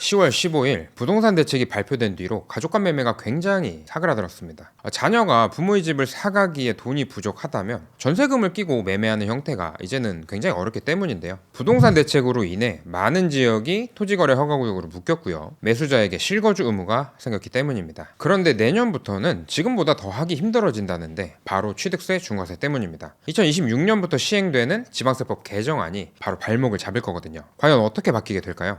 10월 15일 부동산 대책이 발표된 뒤로 가족 간 매매가 굉장히 사그라들었습니다. 자녀가 부모의 집을 사가기에 돈이 부족하다면 전세금을 끼고 매매하는 형태가 이제는 굉장히 어렵기 때문인데요. 부동산 대책으로 인해 많은 지역이 토지거래 허가구역으로 묶였고요. 매수자에게 실거주 의무가 생겼기 때문입니다. 그런데 내년부터는 지금보다 더 하기 힘들어진다는데 바로 취득세, 중과세 때문입니다. 2026년부터 시행되는 지방세법 개정안이 바로 발목을 잡을 거거든요. 과연 어떻게 바뀌게 될까요?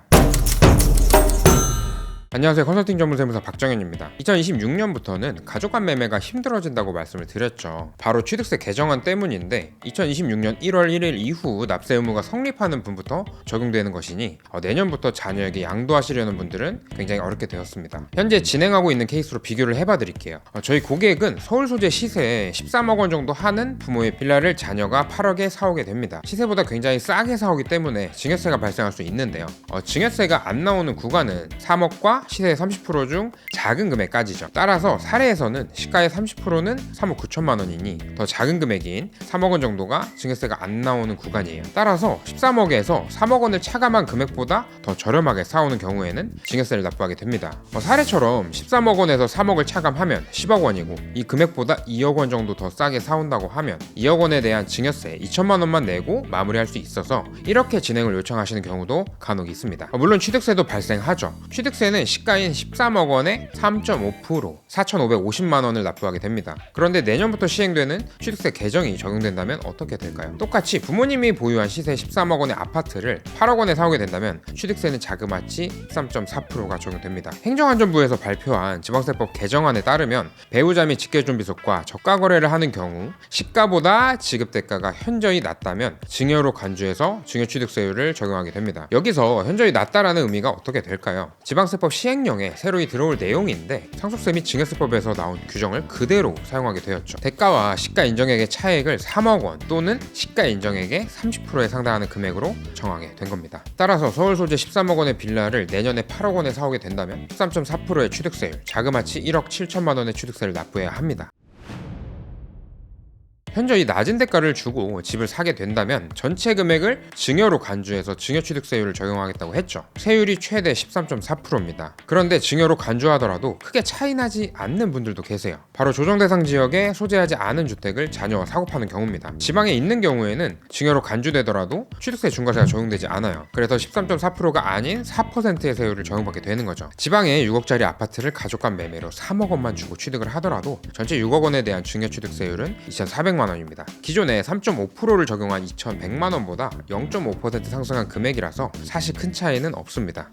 안녕하세요. 컨설팅 전문 세무사 박정현입니다. 2026년부터는 가족 간 매매가 힘들어진다고 말씀을 드렸죠. 바로 취득세 개정안 때문인데 2026년 1월 1일 이후 납세 의무가 성립하는 분부터 적용되는 것이니 내년부터 자녀에게 양도하시려는 분들은 굉장히 어렵게 되었습니다. 현재 진행하고 있는 케이스로 비교를 해봐 드릴게요. 저희 고객은 서울 소재 시세 13억 원 정도 하는 부모의 빌라를 자녀가 8억에 사오게 됩니다. 시세보다 굉장히 싸게 사오기 때문에 증여세가 발생할 수 있는데요. 증여세가 안 나오는 구간은 3억과 시세의 30% 중 작은 금액까지죠. 따라서 사례에서는 시가의 30%는 3억 9천만 원이니 더 작은 금액인 3억 원 정도가 증여세가 안 나오는 구간이에요. 따라서 13억에서 3억 원을 차감한 금액보다 더 저렴하게 사오는 경우에는 증여세를 납부하게 됩니다. 사례처럼 13억 원에서 3억을 차감하면 10억 원이고 이 금액보다 2억 원 정도 더 싸게 사온다고 하면 2억 원에 대한 증여세 2천만 원만 내고 마무리할 수 있어서 이렇게 진행을 요청하시는 경우도 간혹 있습니다. 물론 취득세도 발생하죠. 취득세는 시가인 13억 원에 3.5% 4,550만 원을 납부하게 됩니다. 그런데 내년부터 시행되는 취득세 개정이 적용된다면 어떻게 될까요? 똑같이 부모님이 보유한 시세 13억 원의 아파트를 8억 원에 사오게 된다면 취득세는 자그마치 13.4%가 적용됩니다. 행정안전부에서 발표한 지방세법 개정안에 따르면 배우자 및 직계존비속과 저가 거래를 하는 경우 시가보다 지급대가가 현저히 낮다면 증여로 간주해서 증여취득세율을 적용하게 됩니다. 여기서 현저히 낮다라는 의미가 어떻게 될까요? 지방세법 시행령에 새로이 들어올 내용인데 상속세 및 증여세법에서 나온 규정을 그대로 사용하게 되었죠. 대가와 시가 인정액의 차액을 3억 원 또는 시가 인정액의 30%에 상당하는 금액으로 정하게 된 겁니다. 따라서 서울 소재 13억 원의 빌라를 내년에 8억 원에 사오게 된다면 13.4%의 취득세율, 자그마치 1억 7천만 원의 취득세를 납부해야 합니다. 현저히 낮은 대가를 주고 집을 사게 된다면 전체 금액을 증여로 간주해서 증여취득세율을 적용하겠다고 했죠. 세율이 최대 13.4%입니다. 그런데 증여로 간주하더라도 크게 차이나지 않는 분들도 계세요. 바로 조정대상 지역에 소재하지 않은 주택을 자녀와 사고 파는 경우입니다. 지방에 있는 경우에는 증여로 간주되더라도 취득세 중과세가 적용되지 않아요. 그래서 13.4%가 아닌 4%의 세율을 적용받게 되는 거죠. 지방에 6억짜리 아파트를 가족 간 매매로 3억 원만 주고 취득을 하더라도 전체 6억 원에 대한 증여취득세율은 2,400만 원입니다. 기존에 3.5%를 적용한 2,100만 원보다 0.5% 상승한 금액이라서 사실 큰 차이는 없습니다.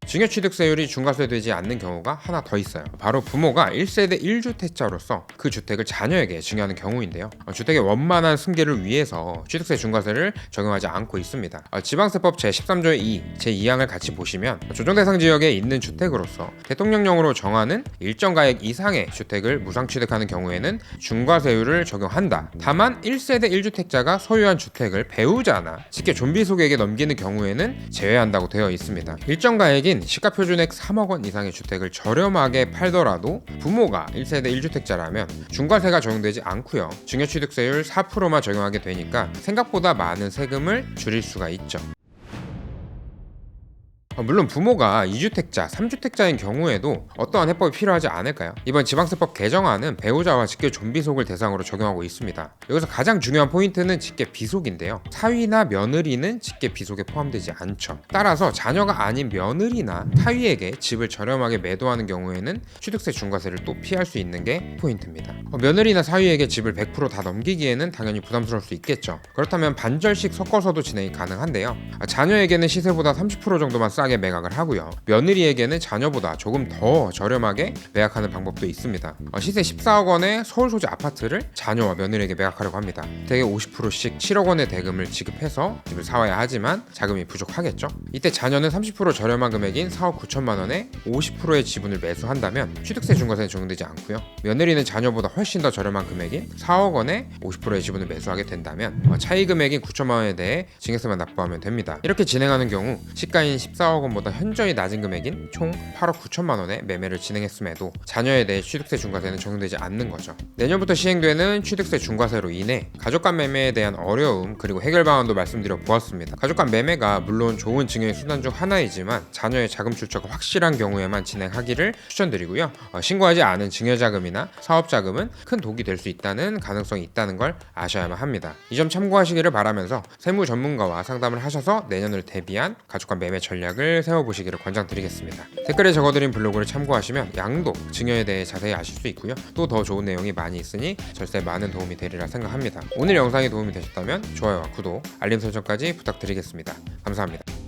증여취득세율이 중과세되지 않는 경우가 하나 더 있어요. 바로 부모가 1세대 1주택자로서 그 주택을 자녀에게 증여하는 경우인데요. 주택의 원만한 승계를 위해서 취득세 중과세를 적용하지 않고 있습니다. 지방세법 제13조의 2, 제2항을 같이 보시면 조정대상 지역에 있는 주택으로서 대통령령으로 정하는 일정 가액 이상의 주택을 무상취득하는 경우에는 중과세율을 적용한다. 다만 1세대 1주택자가 소유한 주택을 배우자나 직계 존비속에게 넘기는 경우에는 제외한다고 되어 있습니다. 일정 가액인 시가표준액 3억 원 이상의 주택을 저렴하게 팔더라도 부모가 1세대 1주택자라면 중과세가 적용되지 않고요. 증여취득세율 4%만 적용하게 되니까 생각보다 많은 세금을 줄일 수가 있죠. 물론 부모가 2주택자, 3주택자인 경우에도 어떠한 해법이 필요하지 않을까요? 이번 지방세법 개정안은 배우자와 직계 존비속을 대상으로 적용하고 있습니다. 여기서 가장 중요한 포인트는 직계 비속인데요. 사위나 며느리는 직계 비속에 포함되지 않죠. 따라서 자녀가 아닌 며느리나 사위에게 집을 저렴하게 매도하는 경우에는 취득세 중과세를 또 피할 수 있는 게 포인트입니다. 며느리나 사위에게 집을 100% 다 넘기기에는 당연히 부담스러울 수 있겠죠. 그렇다면 반절씩 섞어서도 진행이 가능한데요. 자녀에게는 시세보다 30% 정도만 싸게 매각을 하고요. 며느리에게는 자녀보다 조금 더 저렴하게 매각하는 방법도 있습니다. 시세 14억 원의 서울 소재 아파트를 자녀와 며느리에게 매각하려고 합니다. 대개 50%씩 7억 원의 대금을 지급해서 집을 사와야 하지만 자금이 부족하겠죠. 이때 자녀는 30% 저렴한 금액인 4억 9천만 원에 50%의 지분을 매수한다면 취득세 중과세는 적용되지 않고요. 며느리는 자녀보다 훨씬 더 저렴한 금액인 4억 원에 50%의 지분을 매수하게 된다면 차이 금액인 9천만 원에 대해 증여세만 납부하면 됩니다. 이렇게 진행하는 경우 시가인 14억 14억 원보다 현저히 낮은 금액인 총 8억 9천만 원의 매매를 진행했음에도 자녀에 대해 취득세 중과세는 적용되지 않는 거죠. 내년부터 시행되는 취득세 중과세로 인해 가족 간 매매에 대한 어려움 그리고 해결 방안도 말씀드려 보았습니다. 가족 간 매매가 물론 좋은 증여의 수단 중 하나이지만 자녀의 자금 출처가 확실한 경우에만 진행하기를 추천드리고요. 신고하지 않은 증여자금이나 사업자금은 큰 독이 될 수 있다는 가능성이 있다는 걸 아셔야만 합니다. 이 점 참고하시기를 바라면서 세무 전문가와 상담을 하셔서 내년을 대비한 가족 간 매매 전략을 세워보시기를 권장드리겠습니다. 댓글에 적어드린 블로그를 참고하시면 양도, 증여에 대해 자세히 아실 수 있고요. 또 더 좋은 내용이 많이 있으니 절세 많은 도움이 되리라 생각합니다. 오늘 영상이 도움이 되셨다면 좋아요와 구독, 알림 설정까지 부탁드리겠습니다. 감사합니다.